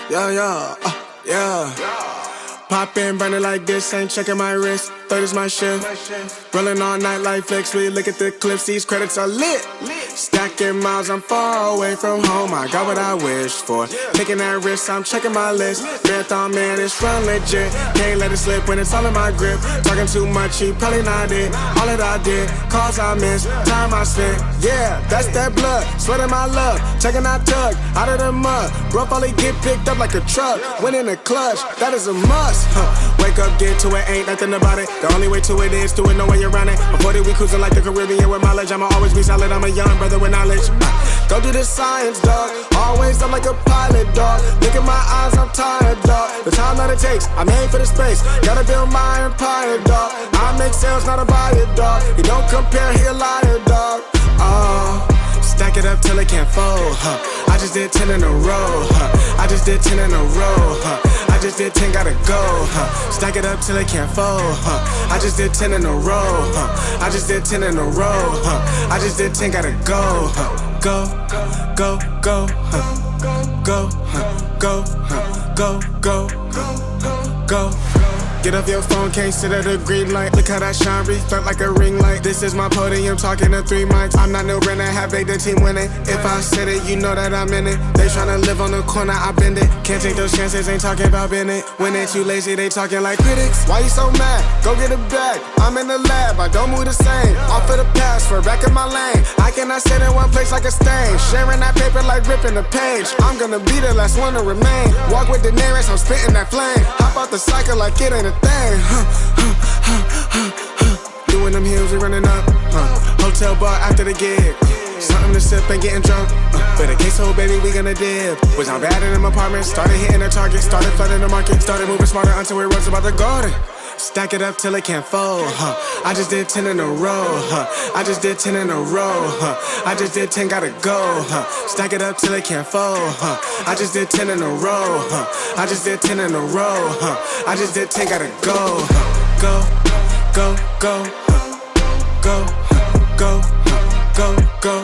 Yeah. Pop in, burning like this, ain't checking my wrist. Third is my shift. Rolling all night like flex. We look at the clips, these credits are lit. Stacking miles, I'm far away from home. I got what I wished for. Taking that risk, I'm checking my list. Marathon man, it's run legit. Can't let it slip when it's all in my grip. Talking too much, he probably not it. All that I did, calls I missed, time I spent. Yeah, that's that blood, sweating my love. Checking I tug, out of the mud. Rough only get picked up like a truck. Win in the clutch, that is a must. Wake up, get to it, ain't nothing about it. The only way to it is do it, no way around it. Before that we cruising like the Caribbean with mileage. I'ma always be solid, I'm a young brother with knowledge. Go do the science, dog. Always I'm like a pilot, dog. Look at my eyes, I'm tired, dog. The time that it takes, I made for the space. Gotta build my empire, dog. I make sales, not a buyer, dog. You don't compare, he a liar, dog. Stack it up till it can't fold, I just did 10 in a row, I just did 10 in a row, I just did 10, gotta go, Stack it up till it can't fold, I just did 10 in a row, I just did 10 in a row, I just did 10, gotta go, go, go, go, go, go, go, go, go. Get off your phone, can't sit at a green light. Look how that shine reflect like a ring light. This is my podium, talking to 3 mics. I'm not no Brennan, have made the team winning. If I said it, you know that I'm in it. They tryna live on the corner, I bend it. Can't take those chances, ain't talking about Bennett. When they too lazy, they talking like critics. Why you so mad? Go get a bag. I'm in the lab, I don't move the same. Off of the pass, for back in my lane. I cannot sit in one place like a stain. Sharing that paper like ripping the page. I'm gonna be the last one to remain. Walk with the nearest, I'm spitting that flame. Hop out the cycle like it ain't a thing. Doing them hills, we running up. Hotel bar after the gig. Something to sip and getting drunk. For the queso, baby, we gonna dip. Was on bad in them apartments. Started hitting the target. Started flooding the market. Started moving smarter until we runs about the garden. Stack it up till it can't fold, I just did 10 in a row, I just did 10 in a row, I just did 10, gotta go, Stack it up till it can't fold, I just did 10 in a row, I just did 10 in a row, I just did 10, gotta go, go, go, go, go, go, go, go,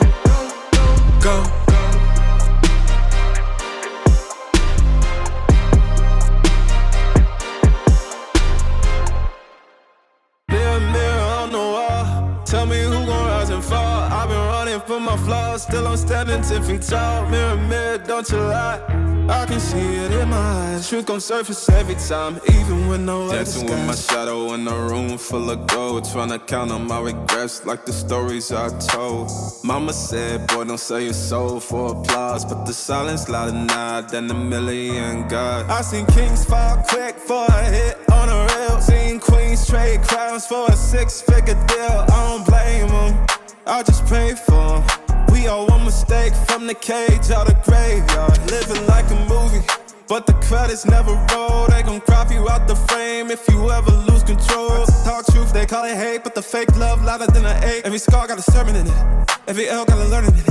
go. Tell me who gon' rise and fall. I've been running from my flaws, still I'm standing 10 feet tall. Mirror, mirror, don't you lie. I can see it in my eyes. Truth gon' surface every time, even when no other dancing with my shadow in a room full of gold. Tryna count on my regrets like the stories I told. Mama said, boy, don't sell your soul for applause. But the silence louder now than a million God. I seen kings fall quick for a hit on a rail. Seen queens trade crowns for a 6-figure deal. I don't blame them, I just pray for them. We all one mistake from the cage out the graveyard. Living like a movie, but the credits never roll. They gon' crop you out the frame if you ever lose control. Talk truth, they call it hate, but the fake love louder than an ache. Every scar got a sermon in it, every L got a learning in it.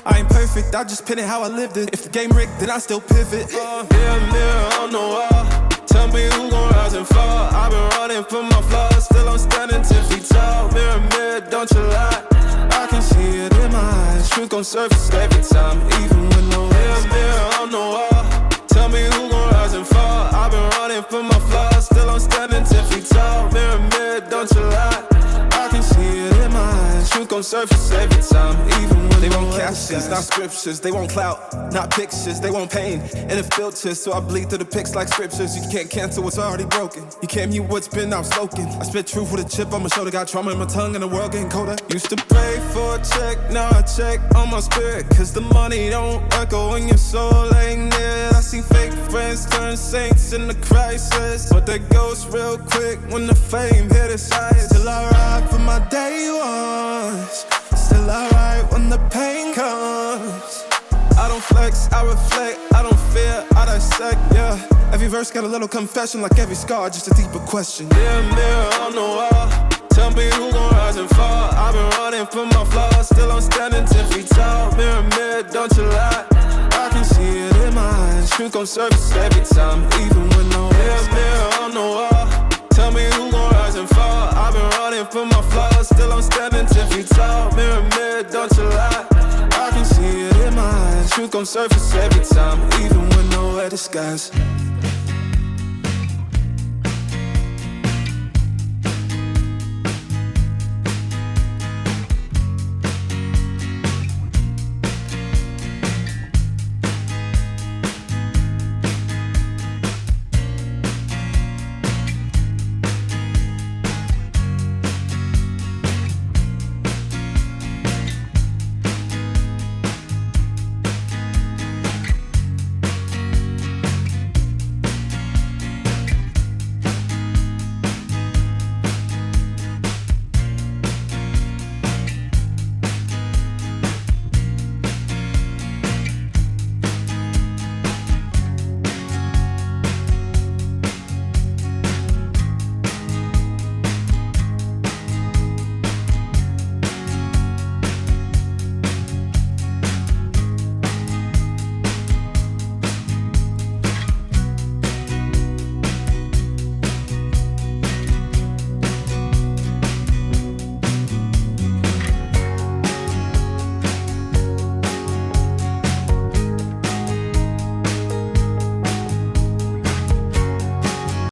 I ain't perfect, I just pin it how I lived it. If the game rigged, then I still pivot. Mirror, mirror on the wall, tell me who gon' rise and fall. I've been running from my flaws, still I'm standing 10 feet tall. Mirror, mirror, don't you lie. I can see it in my eyes. Truth gon' surface every time, even when no mirror, mirror on the wall. Tell me who gon' rise and fall. I've been running from my flaws, still I'm standing 10 feet tall. Mirror, mirror, don't you lie. I can see it in my eyes. Truth gon' surface every time, even when they want captions, not scriptures. They want clout, not pictures. They want pain and it filters, so I bleed through the pics like scriptures. You can't cancel what's already broken. You can't mute what's been outspoken. I spit truth with a chip on my shoulder. Got trauma in my tongue and the world getting colder. Used to pray for a check, now I check on my spirit. Cause the money don't echo when your soul ain't near. I see fake friends turn saints in the crisis, but they ghost real quick when the fame hit its eyes. Still I ride for my day ones, still I ride when the pain comes. I don't flex, I reflect, I don't fear, I dissect, yeah. Every verse got a little confession, like every scar, just a deeper question. Mirror, mirror on the wall, tell me who gon' rise and fall. I've been running from my flaws, still I'm standing 10 feet tall. Mirror, mirror, don't you lie. I can see it in my eyes. Truth gon' surface every time, even when no mirror, mirror on the wall. Tell me who gon' rise and fall. I've been running from my flaws, still I'm standing 10 feet tall. Mirror, mirror, don't you lie. I can see it in my eyes. truth gon' surface every time, even when no weather skies.